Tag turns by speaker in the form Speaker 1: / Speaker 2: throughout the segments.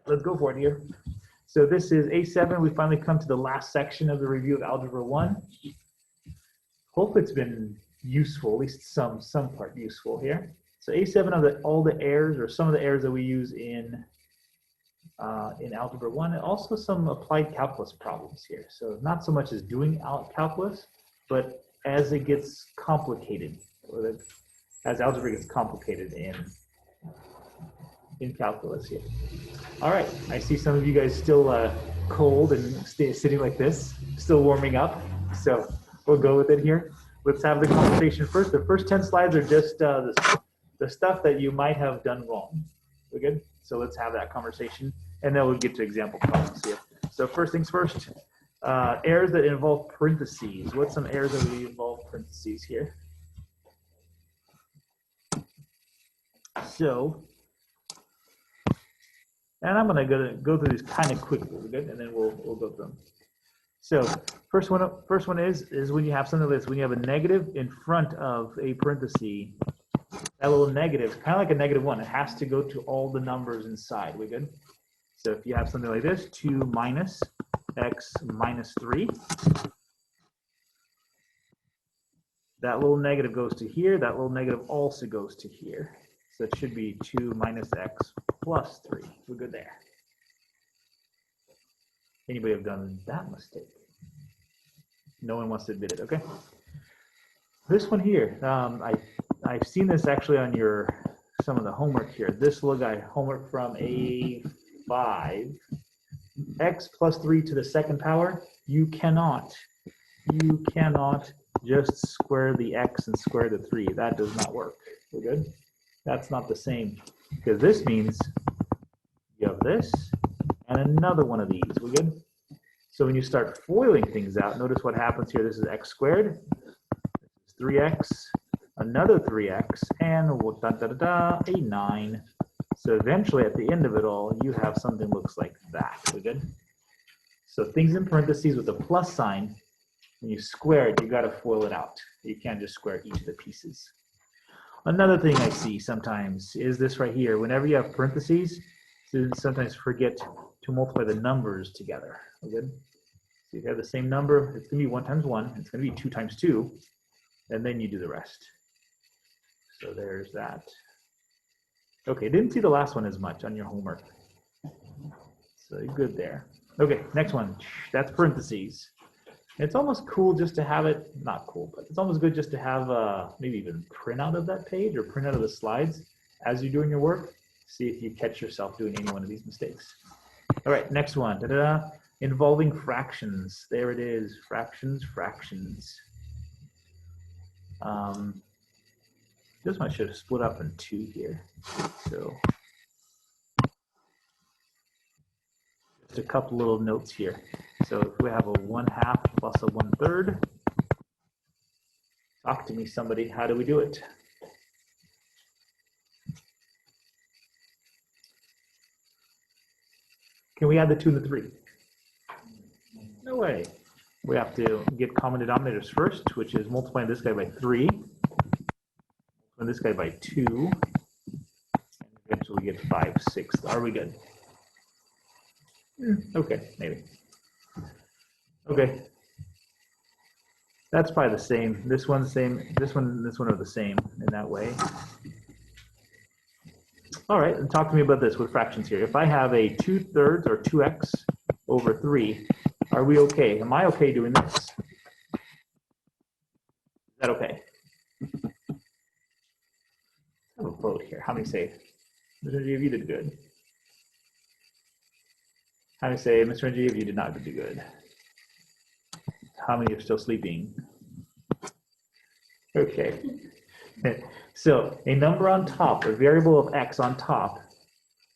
Speaker 1: let's go for it here. So this is A7. We finally come to the last section of the review of Algebra 1. Hope it's been useful, at least some part useful here. So A7 are all the errors, or some of the errors that we use in Algebra 1, and also some applied calculus problems here. So not so much as doing calculus, but as it gets complicated, or as algebra gets complicated in calculus here. All right, I see some of you guys still cold and sitting like this, still warming up. So we'll go with it here. Let's have the conversation first. The first 10 slides are just the stuff that you might have done wrong. We're good? So let's have that conversation, and then we'll get to example problems here. So first things first, errors that involve parentheses. What's some errors that involve parentheses here? So, and I'm going to go through these kind of quickly, good? And then we'll go through them. So first one is when you have something like this, when you have a negative in front of a parenthesis, that little negative, kind of like a -1, it has to go to all the numbers inside. We good? So if you have something like this, 2 minus x minus 3, that little negative goes to here, that little negative also goes to here. So it should be 2 minus x plus 3. We're good there. Anybody have done that mistake? No one wants to admit it, okay? This one here, I've seen this actually on some of the homework here. This little guy, homework from A5, x plus 3 to the second power. You cannot just square the x and square the 3. That does not work. We're good? That's not the same, because this means you have this and another one of these. We good? So when you start foiling things out, notice what happens here. This is x squared, this is 3x, another 3x, and a 9. So eventually at the end of it all, you have something that looks like that. We good? So things in parentheses with a plus sign, when you square it, you got to FOIL it out. You can't just square each of the pieces. Another thing I see sometimes is this right here. Whenever you have parentheses, students sometimes forget to multiply the numbers together. Good? So if you have the same number, it's going to be 1 times 1. It's going to be 2 times 2. And then you do the rest. So there's that. Okay, didn't see the last one as much on your homework. So you're good there. Okay, next one. That's parentheses. It's almost cool just to have it, not cool, but it's almost good just to have maybe even print out of that page or print out of the slides as you're doing your work. See if you catch yourself doing any one of these mistakes. All right, next one. Da-da-da. Involving fractions. There it is. Fractions. This one should have split up in 2 here. So just a couple little notes here. So if we have a 1/2 plus a 1/3, talk to me somebody, how do we do it? Can we add the 2 and the 3? No way. We have to get common denominators first, which is multiplying this guy by 3, and this guy by 2, and eventually we get 5/6. Are we good? Okay, maybe. Okay. That's probably the same. This one's the same. This one are the same in that way. All right, and talk to me about this with fractions here. If I have a 2/3 or 2x over 3, are we okay? Am I okay doing this? Is that okay? I have a vote here. How many say, Mr. G, you did good? How many say, Mr. G, you did not do good? How many are still sleeping? Okay. So a number on top, a variable of x on top,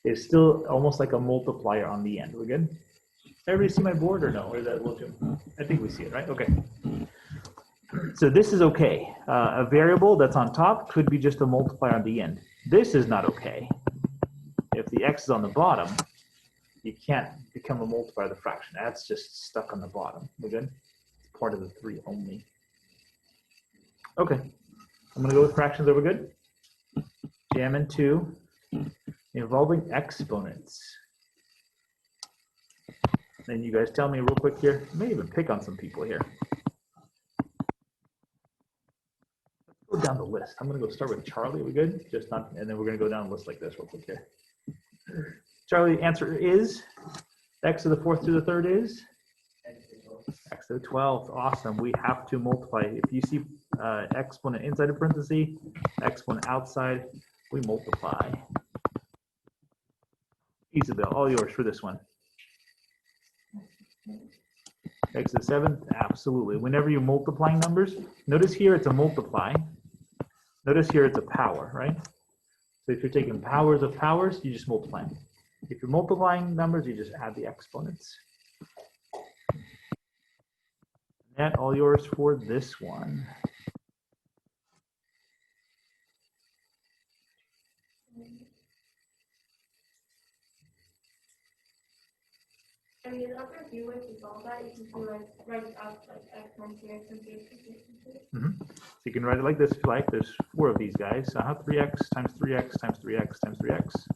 Speaker 1: is still almost like a multiplier on the end. We're good? Everybody see my board or no? Or is that a little too? I think we see it, right? Okay. So this is okay. A variable that's on top could be just a multiplier on the end. This is not okay. If the x is on the bottom, you can't become a multiplier of the fraction. That's just stuck on the bottom. We're good? It's part of the 3 only. Okay. I'm going to go with fractions. Are we good? Jam in 2. Involving exponents. Then you guys tell me real quick here. I may even pick on some people here. Let's go down the list. I'm going to go start with Charlie. Are we good? Just not, and then we're going to go down the list like this real quick here. Charlie, the answer is x to the 4th to the 3rd is x to the 12th. Awesome. We have to multiply. If you see exponent inside a parenthesis, exponent outside, we multiply. Isabel, all yours for this one. X to the 7th, absolutely. Whenever you're multiplying numbers, notice here it's a multiply. Notice here it's a power, right? So if you're taking powers of powers, you just multiply them. If you're multiplying numbers, you just add the exponents. That all yours for this one.
Speaker 2: I mean, there are a few ways to solve that. You can do like write it out like x times 3 x times 3 x times 3.
Speaker 1: So you can write it like this if you like. There's 4 of these guys. So 3x times 3x times 3x times 3x.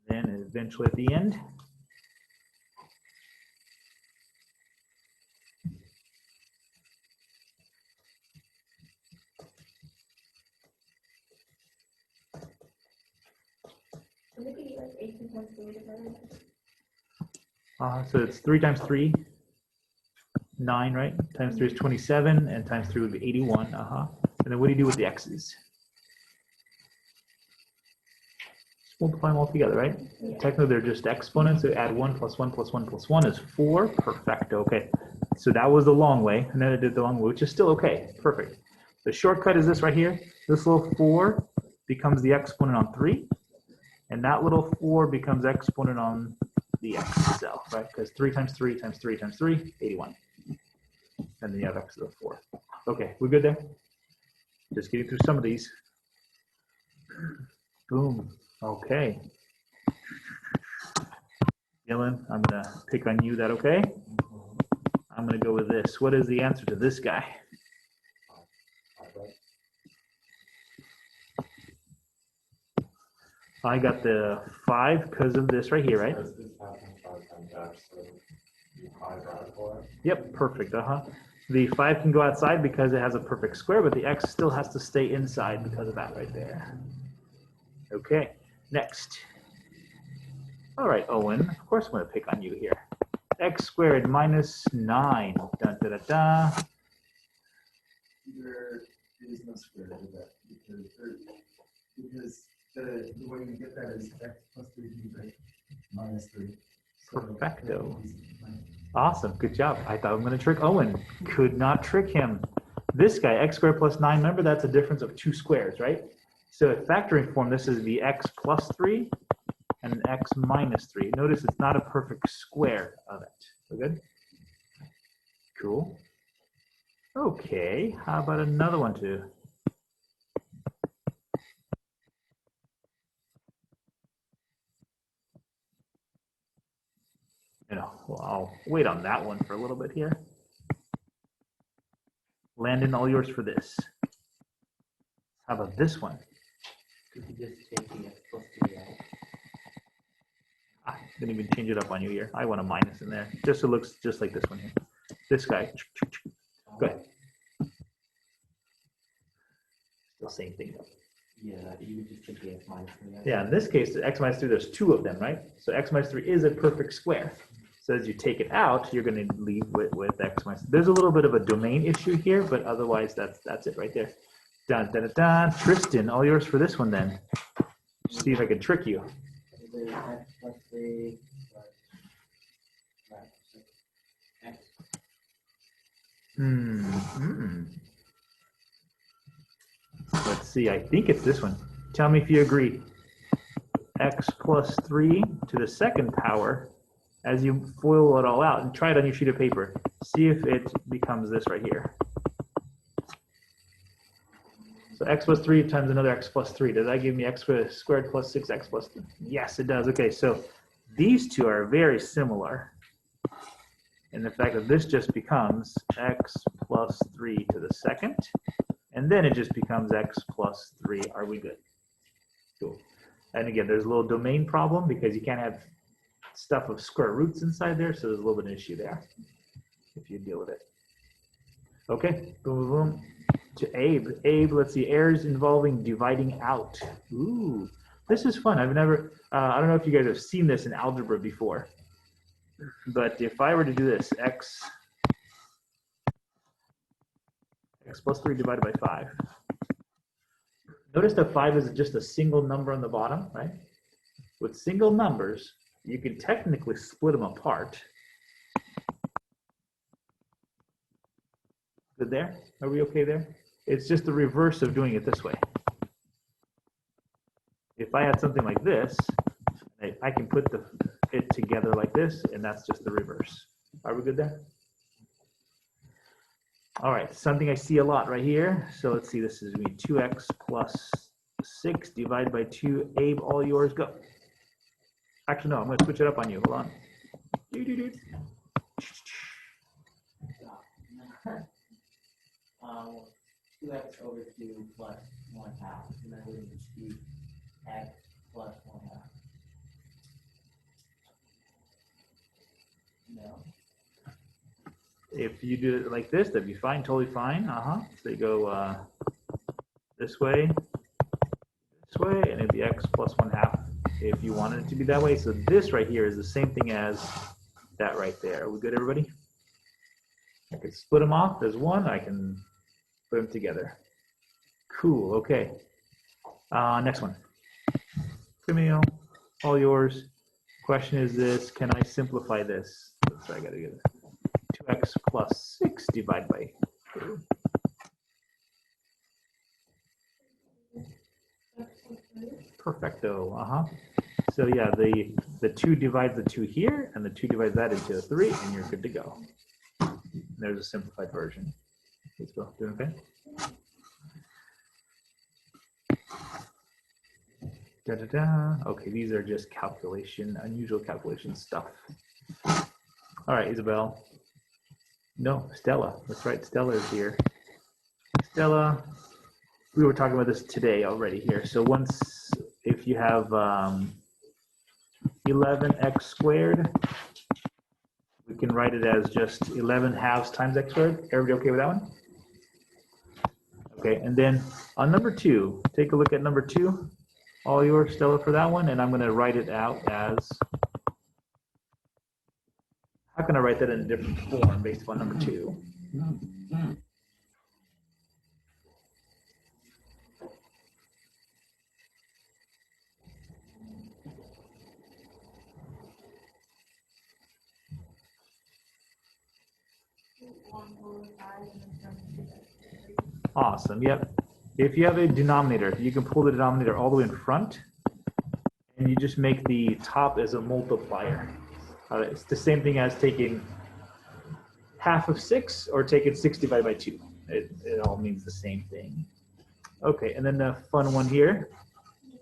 Speaker 1: And then eventually at the end,
Speaker 2: So we could get like 18 times 3 divided.
Speaker 1: so it's 3 times 3, 9, right? Times 3 is 27, and times 3 would be 81. And then what do you do with the x's? Just multiply them all together, right?
Speaker 2: Yeah.
Speaker 1: Technically, they're just exponents. So add 1 plus 1 plus 1 plus 1 is 4. Perfect. Okay. So that was the long way, and then I did the long way, which is still okay. Perfect. The shortcut is this right here. This little 4 becomes the exponent on 3, and that little 4 becomes exponent on the x itself, right? Because 3 times 3 times 3 times 3, 81. And then you have x to the 4. Okay, we're good there? Just getting through some of these. Boom. Okay. Dylan, I'm going to pick on you. That okay? I'm going to go with this. What is the answer to this guy? I got the 5 because of this right here, right? Yep, perfect. The 5 can go outside because it has a perfect square, but the x still has to stay inside because of that right there. Okay, next. All right, Owen, of course I'm going to pick on you here. X squared minus 9. Da, da, da, da.
Speaker 3: There is no square root of that because the way you get that is x plus 3b, right? Minus 3. So
Speaker 1: Perfecto. Awesome, good job. I thought I'm going to trick Owen. Could not trick him. This guy, x squared plus 9, remember that's a difference of 2 squares, right? So in factoring form, this is the x plus 3 and an x minus 3. Notice it's not a perfect square of it. So good? Cool. Okay, how about another one too? Well, I'll wait on that one for a little bit here. Landon, all yours for this. How about this one?
Speaker 4: Could you just take the x plus 3 out?
Speaker 1: I didn't even change it up on you here. I want a minus in there, just so it looks just like this one here. This guy. Go ahead. Still same thing though.
Speaker 4: Yeah, you would just take the x minus 3 out.
Speaker 1: Yeah, in this case, the x minus 3, there's 2 of them, right? So x minus 3 is a perfect square. So as you take it out, you're going to leave with x minus 3. There's a little bit of a domain issue here, but otherwise that's it right there. Dun, dun, dun, dun. Tristan, all yours for this one then. See if I can trick you.
Speaker 4: X plus 3 x.
Speaker 1: Let's see, I think it's this one. Tell me if you agree. X plus 3 to the 2nd power, as you FOIL it all out and try it on your sheet of paper. See if it becomes this right here. So x plus 3 times another x plus 3. Does that give me x squared plus 6x plus 3? Yes, it does. Okay, so these two are very similar in the fact that this just becomes x plus 3 to the 2nd, and then it just becomes x plus 3. Are we good? Cool. And again, there's a little domain problem because you can't have stuff of square roots inside there, so there's a little bit of an issue there if you deal with it. Okay, boom, boom, boom. To Abe. Abe, let's see, errors involving dividing out. Ooh, this is fun. I've never, I don't know if you guys have seen this in algebra before, but if I were to do this, x plus 3 divided by 5. Notice that 5 is just a single number on the bottom, right? With single numbers, you can technically split them apart. Good there? Are we okay there? It's just the reverse of doing it this way. If I had something like this, I can put it together like this, and that's just the reverse. Are we good there? All right, something I see a lot right here. So let's see, this is going to be 2x plus 6 divided by 2. Abe, all yours, go. Actually, no, I'm going to switch it up on you. Hold on.
Speaker 4: 2x over 2 plus 1 half, and that would just be x plus 1 half. No.
Speaker 1: If you do it like this, that'd be fine, totally fine. So you go this way, and it'd be x plus 1 half if you wanted it to be that way. So this right here is the same thing as that right there. Are we good, everybody? I can split them off as one. I can put them together. Cool, okay. Next one. Camille, all yours. Question is this, can I simplify this? So I gotta get it. 2x plus 6 divided by 2. Perfecto, So yeah, the 2 divides the 2 here, and the 2 divides that into a 3, and you're good to go. There's a simplified version. Let's go. Doing okay? Da, da, da. Okay, these are just unusual calculation stuff. All right, Isabel. No, Stella. That's right, Stella is here. Stella, we were talking about this today already here. So if you have 11x squared, we can write it as just 11 halves times x squared. Everybody okay with that one? Okay, and then on number 2, take a look at number 2. All yours, Stella, for that one, and I'm going to write it out as, how can I write that in a different form based upon number 2? Awesome, yep. If you have a denominator, you can pull the denominator all the way in front, and you just make the top as a multiplier. It's the same thing as taking half of 6 or taking 6 divided by 2. It all means the same thing. Okay, and then the fun one here.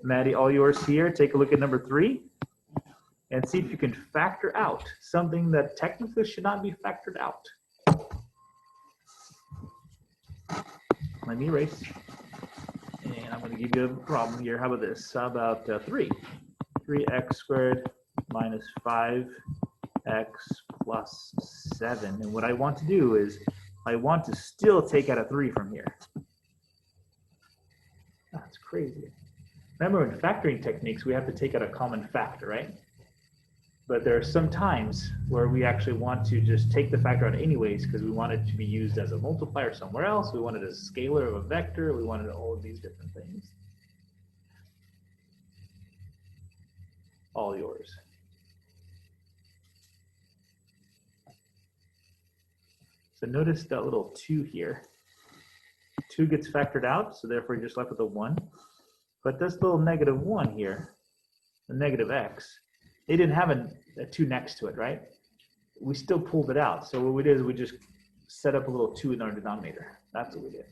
Speaker 1: Maddie, all yours here. Take a look at number 3 and see if you can factor out something that technically should not be factored out. Let me erase. And I'm going to give you a problem here. How about this? How about 3? 3x squared minus 5x plus 7. And what I want to do is I want to still take out a 3 from here. That's crazy. Remember, in factoring techniques, we have to take out a common factor, right? But there are some times where we actually want to just take the factor out anyways because we want it to be used as a multiplier somewhere else. We want it as a scalar of a vector. We wanted all of these different things. All yours. So notice that little 2 here. 2 gets factored out, so therefore you're just left with a 1. But this little negative 1 here, the negative x, it didn't have a 2 next to it, right? We still pulled it out. So what we did is we just set up a little 2 in our denominator. That's what we did.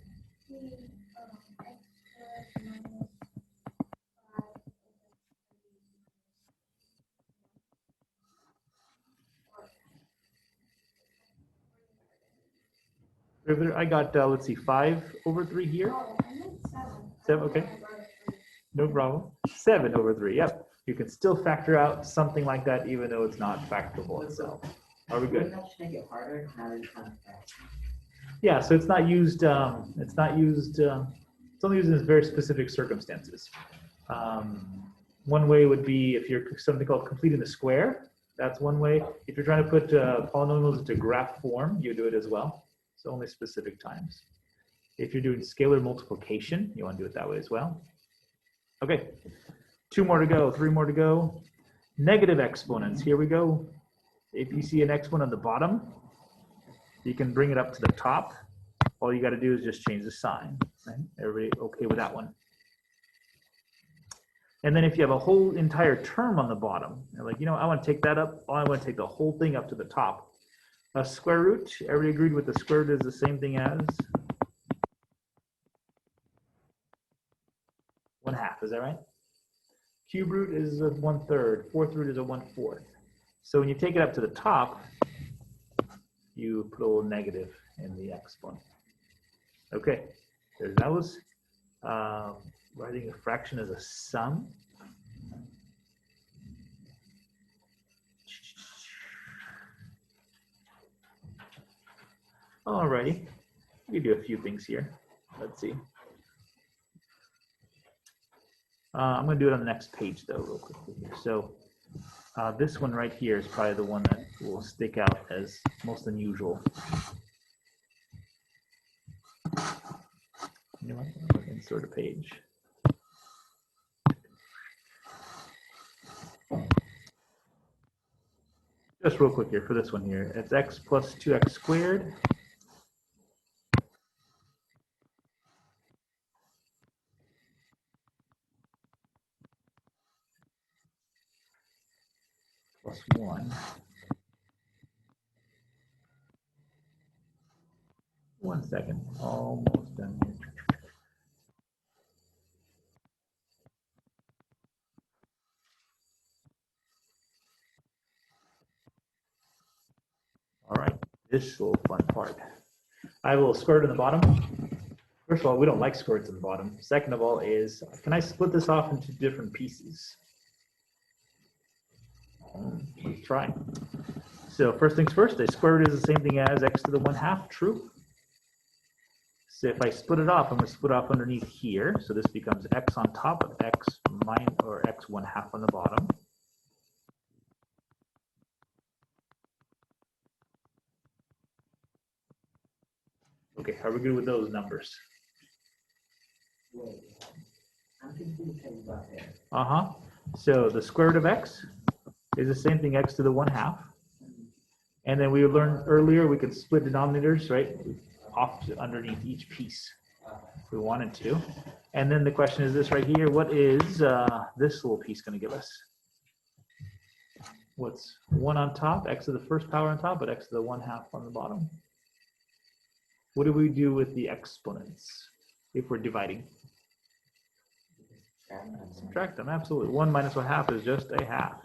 Speaker 1: I got, let's see, 5 over 3 here. 7, okay. No problem. 7 over 3, yep. You can still factor out something like that even though it's not factorable itself. Are we good?
Speaker 4: Wouldn't that just make it harder now that it's kind of fast?
Speaker 1: Yeah, so it's not used, it's only used in very specific circumstances. One way would be if you're something called completing the square, that's one way. If you're trying to put polynomials into graph form, you do it as well. So only specific times. If you're doing scalar multiplication, you want to do it that way as well. Okay, 2 more to go, 3 more to go. Negative exponents, here we go. If you see an exponent on the bottom, you can bring it up to the top. All you got to do is just change the sign. Right? Everybody okay with that one? And then if you have a whole entire term on the bottom, you're like, I want to take that up. I want to take the whole thing up to the top. A square root, everybody agreed with the square root is the same thing as 1/2, is that right? Cube root is a 1/3, fourth root is a 1/4. So when you take it up to the top, you put a little negative in the exponent. Okay, there's those. Writing a fraction as a sum. Alrighty, we can do a few things here. Let's see. I'm going to do it on the next page though, real quickly here. So this one right here is probably the one that will stick out as most unusual. You know what? I'm going to insert a page. Just real quick here for this one here. It's x plus 2x squared. Plus 1. 1 second. Almost done here. All right, this little fun part. I have a little square root in the bottom. First of all, we don't like square roots in the bottom. Second of all is, can I split this off into different pieces? Let's try. So first things first, a square root is the same thing as x to the 1/2, true? So if I split it off, I'm going to split off underneath here. So this becomes x on top of x minus, or x 1/2 on the bottom. Okay, how are we good with those numbers?
Speaker 4: Wait, I'm confused how you got there.
Speaker 1: Uh-huh. So the square root of x is the same thing, x to the 1/2. And then we learned earlier we could split denominators, right? Off to underneath each piece if we wanted to. And then the question is this right here, what is this little piece going to give us? What's 1 on top, x to the first power on top, but x to the 1/2 on the bottom? What do we do with the exponents if we're dividing? Subtract them, absolutely. 1 minus 1/2 is just a 1/2.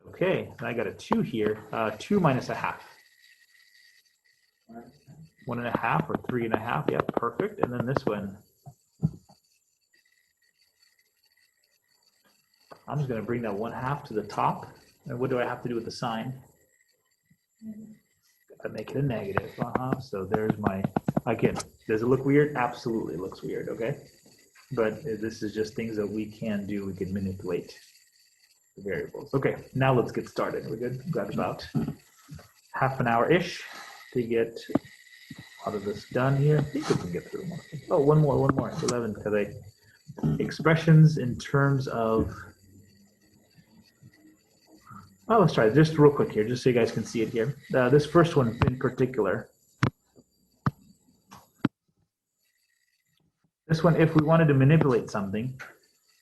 Speaker 1: Okay, I got a 2 here. 2 minus 1/2. 1.5 or 3.5. Yeah, perfect. And then this one, I'm just going to bring that 1/2 to the top. And what do I have to do with the sign? I make it a negative. So there's my, again, does it look weird? Absolutely looks weird, okay? But this is just things that we can do. We can manipulate the variables. Okay, now let's get started. We're good? We've got about half an hour-ish to get a lot of this done here. I think we can get through more. Oh, one more. It's 11, because expressions in terms of, oh, let's try it just real quick here, just so you guys can see it here. This first one in particular. This one, if we wanted to manipulate something,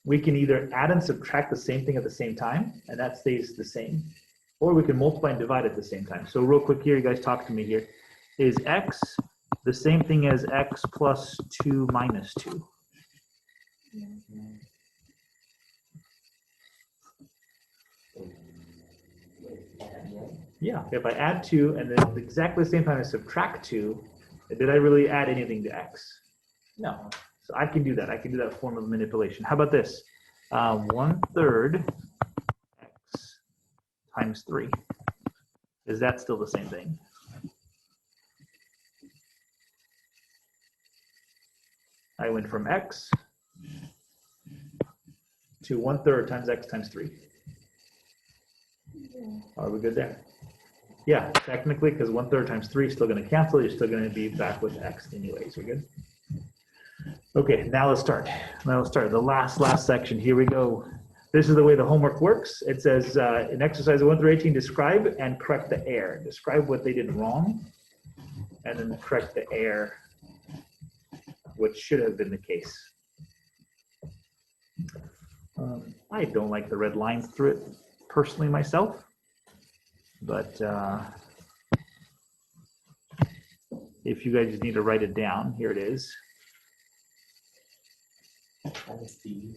Speaker 1: we can either add and subtract the same thing at the same time, and that stays the same, or we can multiply and divide at the same time. So real quick here, you guys talk to me here. Is x the same thing as x plus 2 minus 2? Yeah, if I add 2 and then at exactly the same time I subtract 2, did I really add anything to x? No. So I can do that. I can do that form of manipulation. How about this? 1/3 x times 3. Is that still the same thing? I went from x to 1/3 times x times 3. Are we good there? Yeah, technically, because 1/3 times 3 is still going to cancel. You're still going to be back with x anyways. We're good? Okay, now let's start. The last section. Here we go. This is the way the homework works. It says in exercise 1 through 18, describe and correct the error. Describe what they did wrong, and then correct the error, which should have been the case. I don't like the red lines through it personally myself, but if you guys need to write it down, here it is.
Speaker 4: That is Z.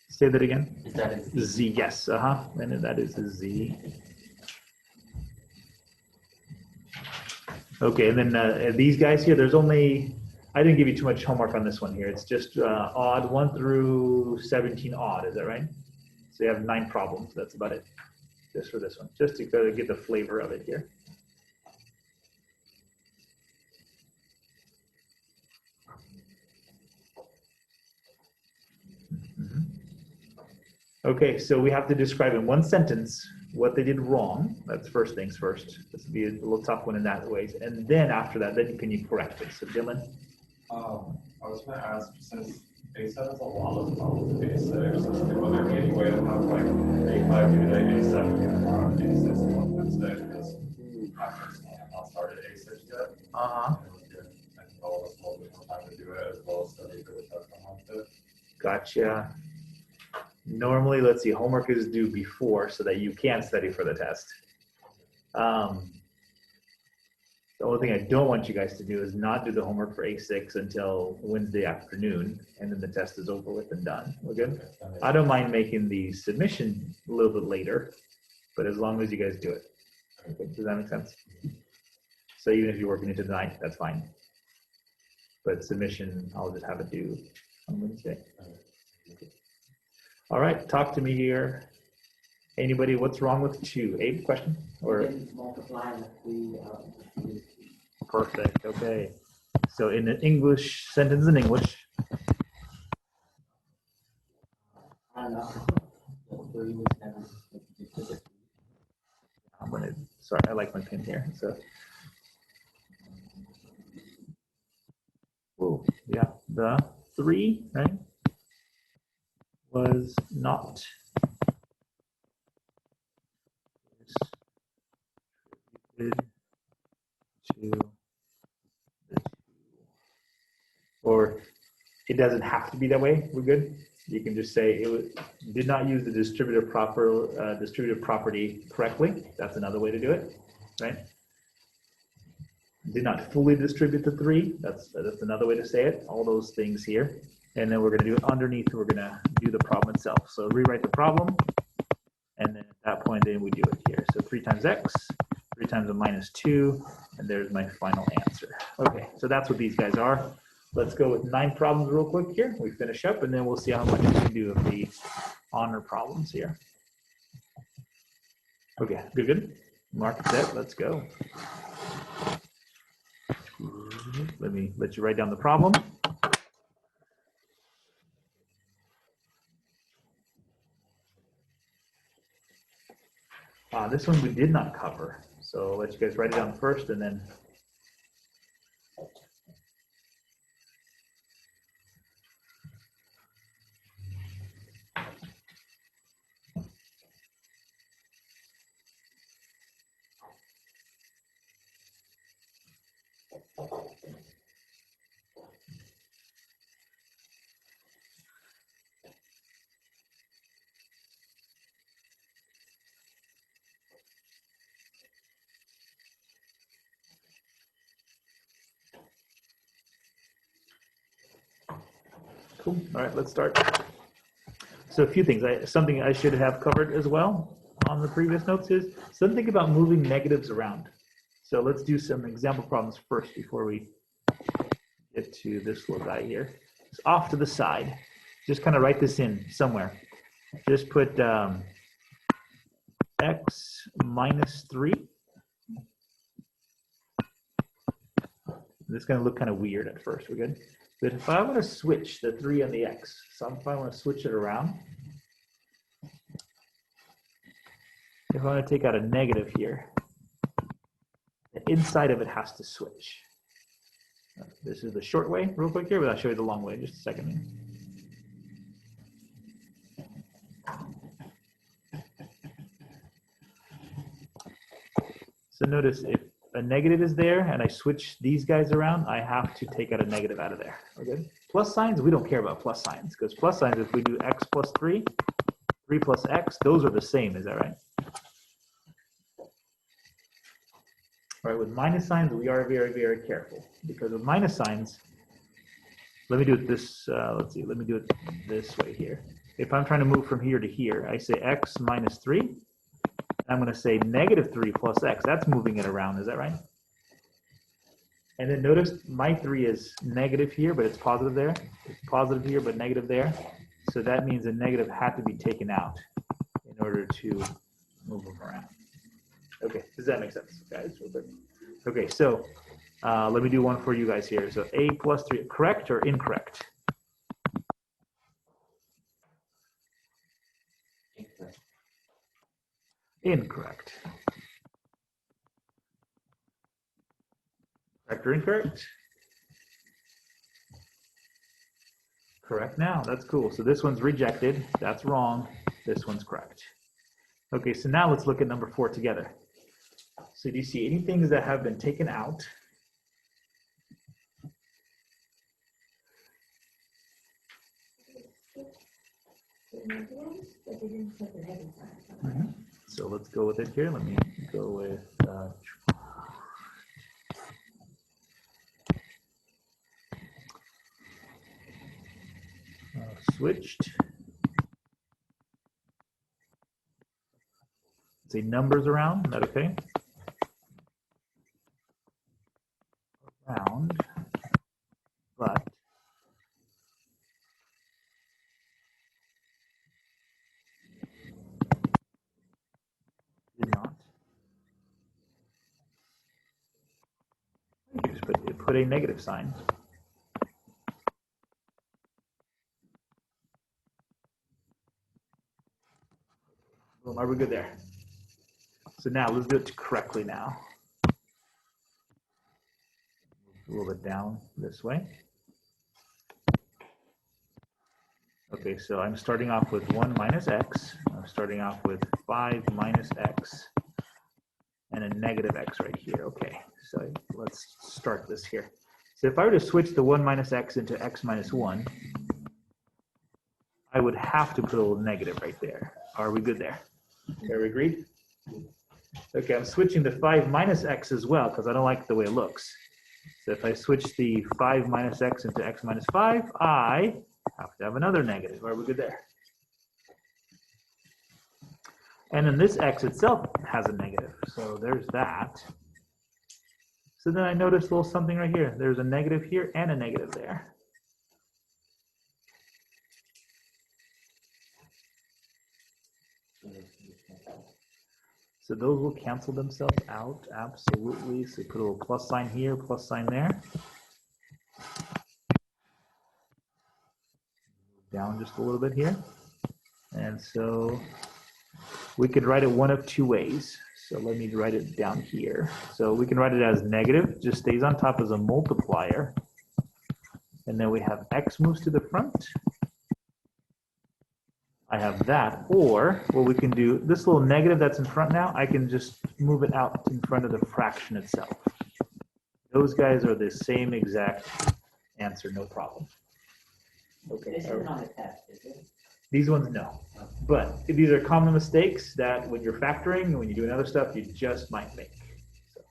Speaker 1: Say that again.
Speaker 4: Is that a Z?
Speaker 1: Z, yes, and that is a Z. Okay, and then these guys here, there's only, I didn't give you too much homework on this one here. It's just odd, 1 through 17 odd, is that right? So you have 9 problems, that's about it, just for this one, just to get the flavor of it here. Okay, so we have to describe in one sentence what they did wrong. That's first things first. This would be a little tough one in that way. And then after that, then can you correct it? So Dylan?
Speaker 5: I was going to ask, since A7 has a lot of problems with A6, will there be any way to have like A5 due today, A7 due tomorrow, and A6 on Wednesday? Because after school, I'm not started A6 yet.
Speaker 1: Uh-huh.
Speaker 5: And all of us will be more time to do it as well as study for the test on Wednesday.
Speaker 1: Gotcha. Normally, let's see, homework is due before so that you can study for the test. The only thing I don't want you guys to do is not do the homework for A6 until Wednesday afternoon, and then the test is over with and done. We're good? I don't mind making the submission a little bit later, but as long as you guys do it. Okay, does that make sense? So even if you're working into the night, that's fine. But submission, I'll just have it due on Wednesday. All right, talk to me here. Anybody, what's wrong with 2? Abe, question? Or
Speaker 4: Didn't multiply the 3.
Speaker 1: perfect, okay. So in an English sentence in English.
Speaker 4: I don't know. The 3 was kind of.
Speaker 1: I'm gonna, sorry, I like my pen here, so. Whoa, yeah, the 3, right, was not distributed to the 2. Or it doesn't have to be that way, we're good? You can just say it was, did not use the distributive property correctly. That's another way to do it, right? Did not fully distribute the 3. That's another way to say it. All those things here. And then we're going to do it underneath. We're going to do the problem itself. So rewrite the problem. And then at that point, then we do it here. So 3 times x, 3 times a minus 2. And there's my final answer. Okay, so that's what these guys are. Let's go with 9 problems real quick here. We finish up, and then we'll see how much we can do of the honor problems here. Okay, good. Mark it set. Let's go. Let me let you write down the problem. This one we did not cover, so I'll let you guys write it down first, and then cool. All right, let's start. So a few things. Something I should have covered as well on the previous notes is something about moving negatives around. So let's do some example problems first before we get to this little guy here. It's off to the side. just kind of write this in somewhere. Just put x minus 3. This is going to look kind of weird at first. We're good. But if I want to switch the 3 and the x, so if I want to switch it around, if I want to take out a negative here, the inside of it has to switch. This is the short way, real quick here, but I'll show you the long way in just a second. So notice if a negative is there and I switch these guys around, I have to take out a negative out of there. Okay? Plus signs, we don't care about plus signs, because plus signs, if we do x plus 3, 3 plus x, those are the same, is that right? All right, with minus signs, we are very, very careful, because with minus signs, let me do it this, let's see, let me do it this way here. If I'm trying to move from here to here, I say x minus 3. I'm going to say negative 3 plus x. That's moving it around, is that right? And then notice my 3 is negative here, but it's positive there. It's positive here, but negative there. So that means a negative had to be taken out in order to move them around. Okay, does that make sense, guys? Okay, so let me do one for you guys here. So a plus 3, correct or incorrect? Incorrect. Correct or incorrect? Correct now. That's cool. So this one's rejected. That's wrong. This one's correct. Okay, so now let's look at number 4 together. So do you see any things that have been taken out? So let's go with it here. Let me go with switched. Say numbers around. Is that okay? Around, but did not. You just put a negative sign. Boom, are we good there? So now let's do it correctly now. A little bit down this way. Okay, so I'm starting off with 1 minus x. I'm starting off with 5 minus x and a negative x right here. Okay, so let's start this here. So if I were to switch the 1 minus x into x minus 1, I would have to put a little negative right there. Are we good there? Are we agreed? Okay, I'm switching the 5 minus x as well because I don't like the way it looks. So if I switch the 5 minus x into x minus 5, I have to have another negative. Are we good there? And then this x itself has a negative. So there's that. So then I notice a little something right here. There's a negative here and a negative there. So those will cancel themselves out, absolutely. So put a little plus sign here, plus sign there. Down just a little bit here. And so we could write it one of two ways. So let me write it down here. So we can write it as negative, just stays on top as a multiplier. And then we have x moves to the front. I have that, or what we can do, this little negative that's in front now, I can just move it out in front of the fraction itself. Those guys are the same exact answer, no problem. Okay.
Speaker 4: This is not a test, is it?
Speaker 1: These ones, no. But these are common mistakes that when you're factoring and when you're doing other stuff, you just might make. So.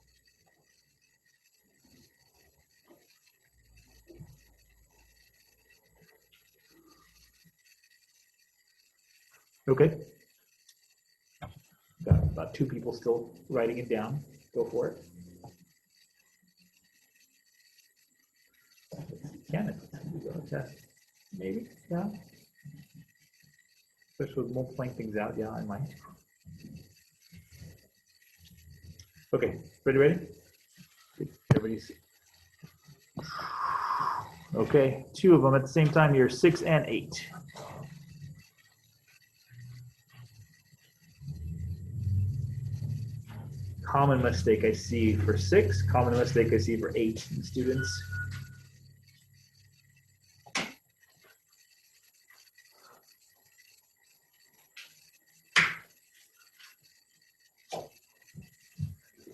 Speaker 1: Okay. Got about 2 people still writing it down. Go for it. Can it? Test. Maybe. Yeah. Especially with multiplying things out, yeah, I might. Okay, ready? Everybody's. Okay, two of them at the same time here, 6 and 8. Common mistake I see for 6, common mistake I see for 8 students.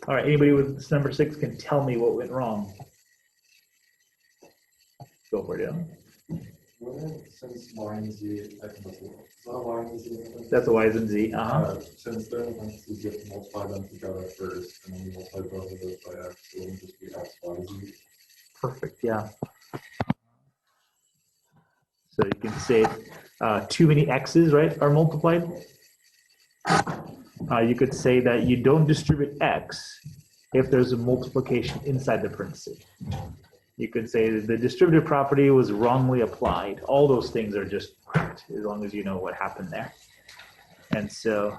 Speaker 1: All right, anybody with this number 6 can tell me what went wrong. Go for it, yeah.
Speaker 5: Since y and z, I can just, is that a y and z?
Speaker 1: That's a Y's and Z.
Speaker 5: Since they're in parentheses, you have to multiply them together first, and then you multiply both of those by x, so it will just be x, y, z.
Speaker 1: Perfect, yeah. So you can say too many x's, right, are multiplied. You could say that you don't distribute x if there's a multiplication inside the parenthesis. You could say that the distributive property was wrongly applied. All those things are just correct, as long as you know what happened there. And so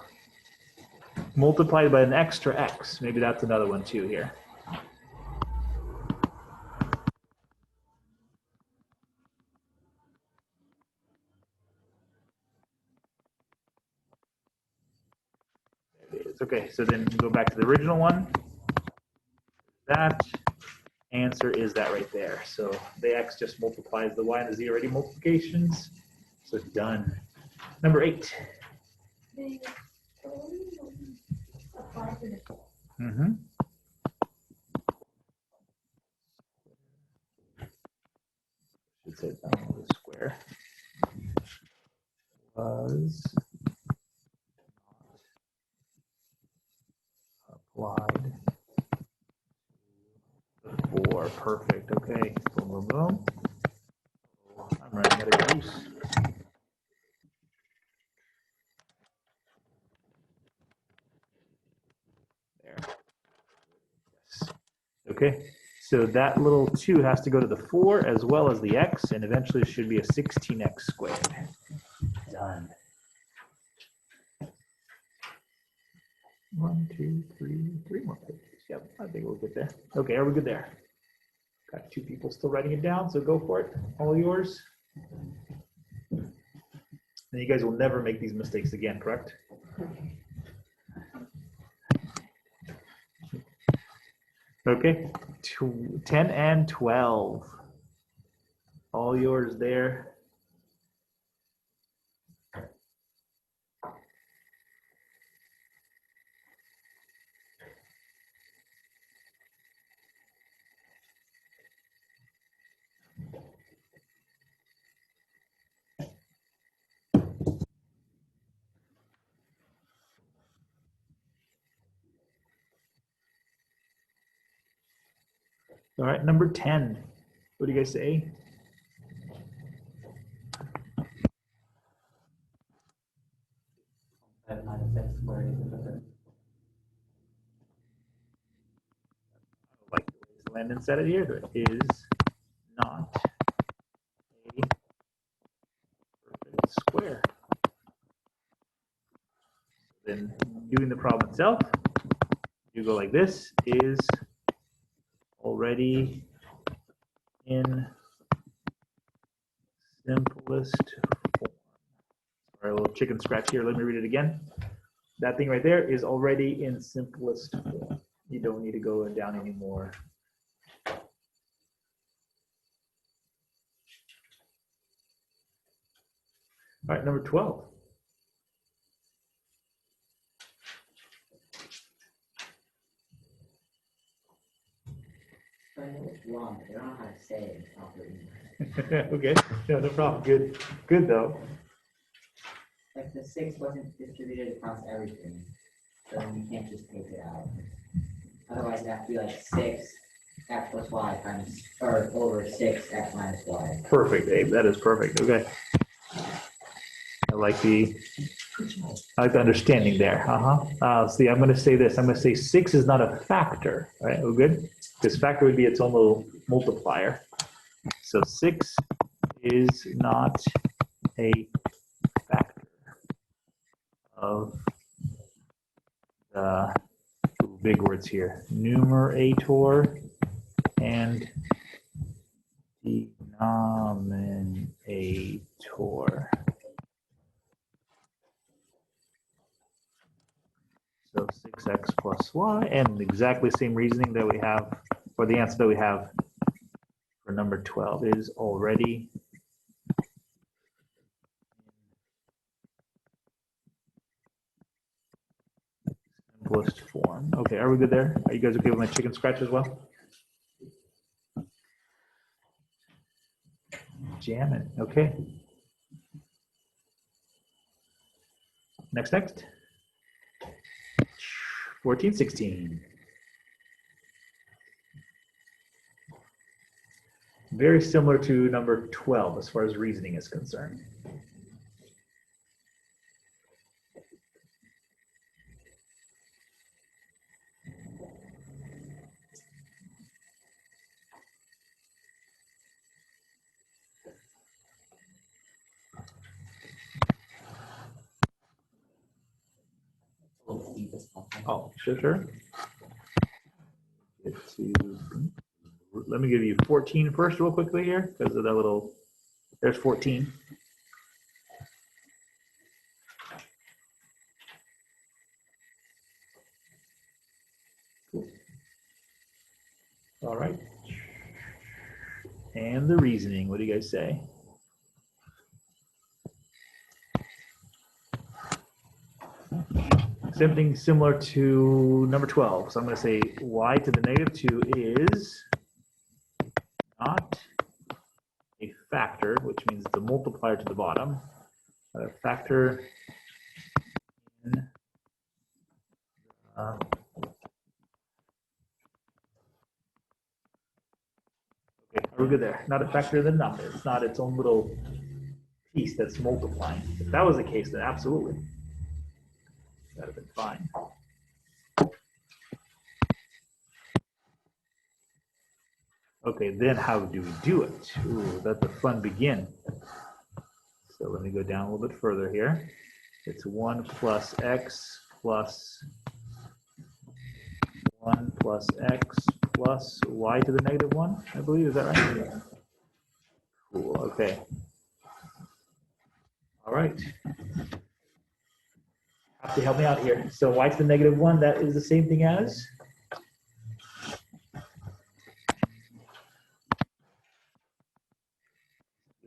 Speaker 1: multiplied by an extra x, maybe that's another one too here. Okay, so then go back to the original one. That answer is that right there. So the x just multiplies the y and the z already multiplications. So done. Number 8.
Speaker 2: They only apply to the
Speaker 1: Mm-hmm. Should say the square was applied. 4, perfect. Okay, boom, boom, boom. I'm running out of juice. There. Yes. Okay, so that little 2 has to go to the 4 as well as the x, and eventually it should be a 16x squared. Done. 1, 2, 3 more pages. Yep, I think we'll get there. Okay, are we good there? Got 2 people still writing it down, so go for it. All yours. And you guys will never make these mistakes again, correct? Okay, 10 and 12. All yours there. All right, number 10. What do you guys say?
Speaker 4: Minus x squared is equal to
Speaker 1: Like the way Landon said it here, there is not a perfect square. Then doing the problem itself, you go like this, is already in simplest form. All right, a little chicken scratch here. Let me read it again. That thing right there is already in simplest form. You don't need to go down anymore. All right, number 12.
Speaker 4: it's long. I don't know how to say it properly.
Speaker 1: Okay, no problem. Good though.
Speaker 4: Like the 6 wasn't distributed across everything, so you can't just take it out. Otherwise, it has to be like 6 x plus y times, or over 6 x minus y.
Speaker 1: Perfect, Abe. That is perfect. Okay. I like the understanding there. See, I'm going to say this. I'm going to say 6 is not a factor. All right, we're good? Because factor would be its own little multiplier. So 6 is not a factor. of the big words here, numerator and denominator. So 6x plus y, and exactly the same reasoning that we have, or the answer that we have for number 12 is already simplest form. Okay, are we good there? Are you guys okay with my chicken scratch as well? Jamming, okay. Next. 14, 16. Very similar to number 12 as far as reasoning is concerned. Oh, sure. Let me give you 14 first real quickly here because of that little, there's 14. Cool. All right. And the reasoning, what do you guys say? Something similar to number 12. So I'm going to say y to the negative 2 is not a factor, which means it's a multiplier to the bottom, but a factor in okay, are we good there? Not a factor in the number. It's not its own little piece that's multiplying. If that was the case, then absolutely. That'd have been fine. Okay, then how do we do it? Ooh, let the fun begin. So let me go down a little bit further here. It's 1 plus x plus 1 plus x plus y to the negative 1, I believe. Is that right? Yeah. Cool, okay. All right. Have to help me out here. So y to the negative 1, that is the same thing as? A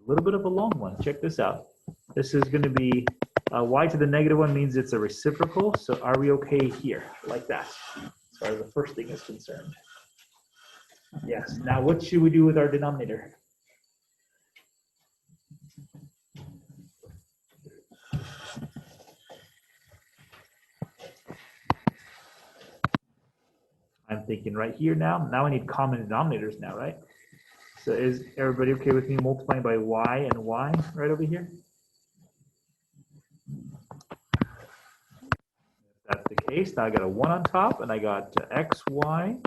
Speaker 1: little bit of a long one. Check this out. This is going to be y to the negative 1 means it's a reciprocal. So are we okay here like that as far as the first thing is concerned? Yes. Now what should we do with our denominator? I'm thinking right here now. Now I need common denominators now, right? So is everybody okay with me multiplying by y and y right over here? If that's the case, now I got a 1 on top, and I got xy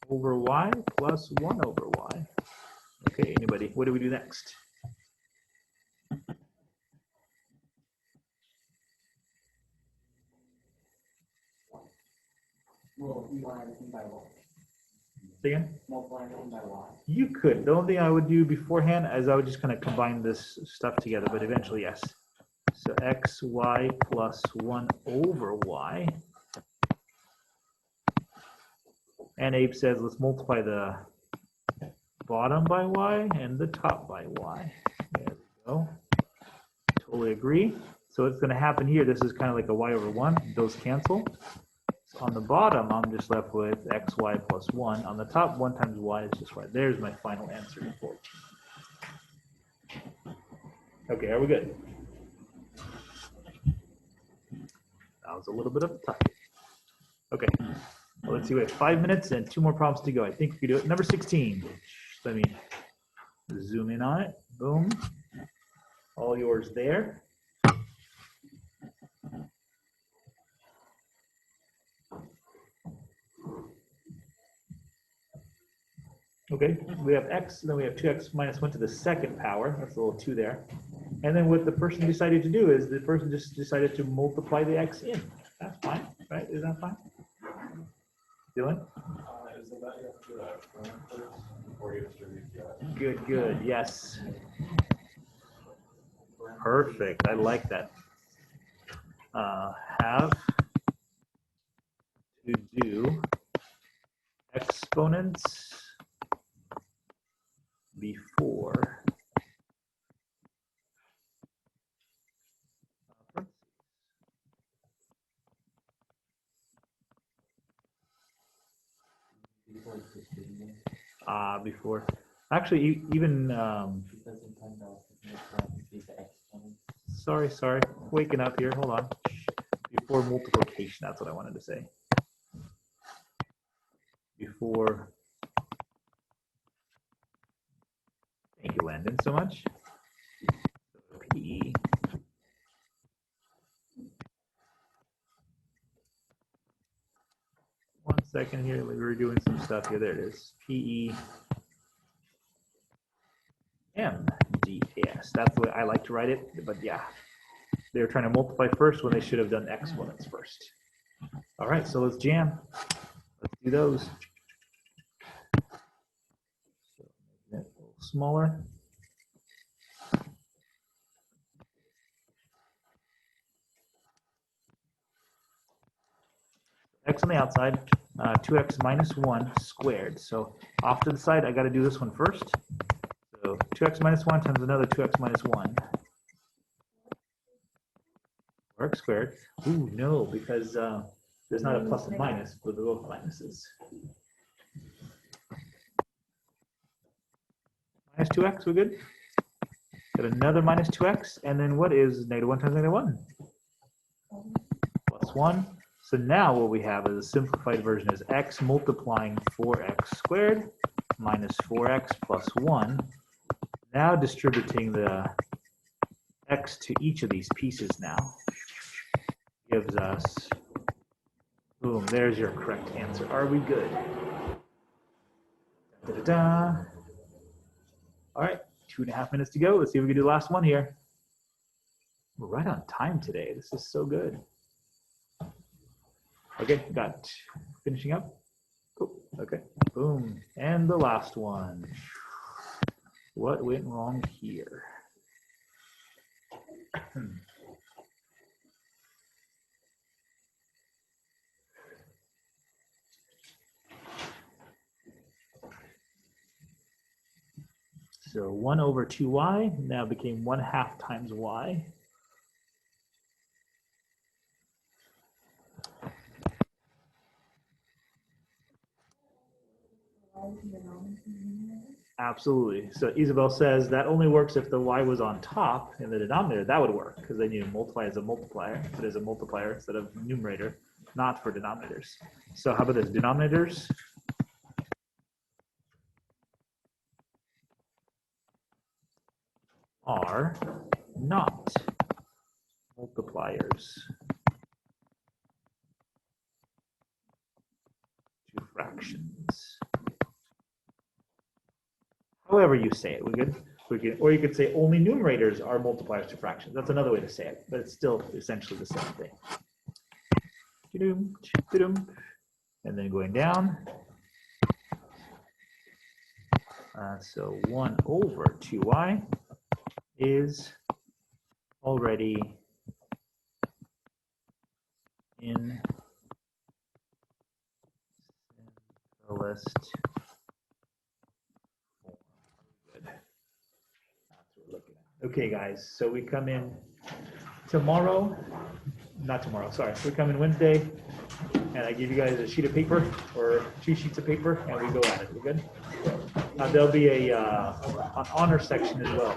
Speaker 1: over y plus 1 over y. Okay, anybody? What do we do next?
Speaker 4: Multiply everything by y.
Speaker 1: Say again?
Speaker 4: Multiply everything by y.
Speaker 1: You could. The only thing I would do beforehand is I would just kind of combine this stuff together, but eventually, yes. So xy plus 1 over y. And Abe says, let's multiply the bottom by y and the top by y. There we go. Totally agree. So what's going to happen here, this is kind of like a y over 1. Those cancel. So on the bottom, I'm just left with xy plus 1. On the top, 1 times y is just y. There's my final answer. 14. Okay, are we good? That was a little bit of a toughie. Okay, well, let's see. We have 5 minutes and 2 more problems to go. I think we can do it. Number 16. Let me zoom in on it. Boom. All yours there. Okay, we have x, then we have 2x minus 1 to the second power. That's a little 2 there. And then what the person decided to do is the person just decided to multiply the x in. That's fine, right? Is that fine? Dylan?
Speaker 5: Is it that you have to do that exponent first before you distribute that?
Speaker 1: Good, good, yes. Perfect, I like that. Have to do exponents before before. Actually, even sorry, waking up here. Hold on. Before multiplication, that's what I wanted to say. Before. Thank you, Landon, so much. P. One second here. We were doing some stuff here. There it is. PE. MDS. That's the way I like to write it, but yeah. They were trying to multiply first when they should have done exponents first. All right, so let's jam. Let's do those. So make that a little smaller. X on the outside, 2x minus 1 squared. So off to the side, I got to do this one first. So 2x minus 1 times another 2x minus 1. 4x squared. Ooh, no, because there's not a plus and minus, but they're both minuses. Minus 2x, we're good? Got another minus 2x, and then what is negative 1 times negative 1? Plus 1. So now what we have is a simplified version is x multiplying 4x squared minus 4x plus 1. Now distributing the x to each of these pieces now gives us, boom, there's your correct answer. Are we good? Da-da-da. All right, 2.5 minutes to go. Let's see if we can do the last one here. We're right on time today. This is so good. Okay, got finishing up. Cool. Okay, boom. And the last one. What went wrong here? So 1 over 2y now became 1/2 times y. Absolutely. So Isabel says that only works if the y was on top in the denominator. That would work because then you multiply as a multiplier, but as a multiplier instead of numerator, not for denominators. So how about this? Denominators are not multipliers to fractions. However you say it, we could, or you could say only numerators are multipliers to fractions. That's another way to say it, but it's still essentially the same thing. And then going down. So 1 over 2y is already in simplest form. Good. That's what we're looking at. Okay, guys, so we come in tomorrow, not tomorrow, sorry. We come in Wednesday, and I give you guys a sheet of paper or 2 sheets of paper, and we go at it. We good? There'll be an honor section as well.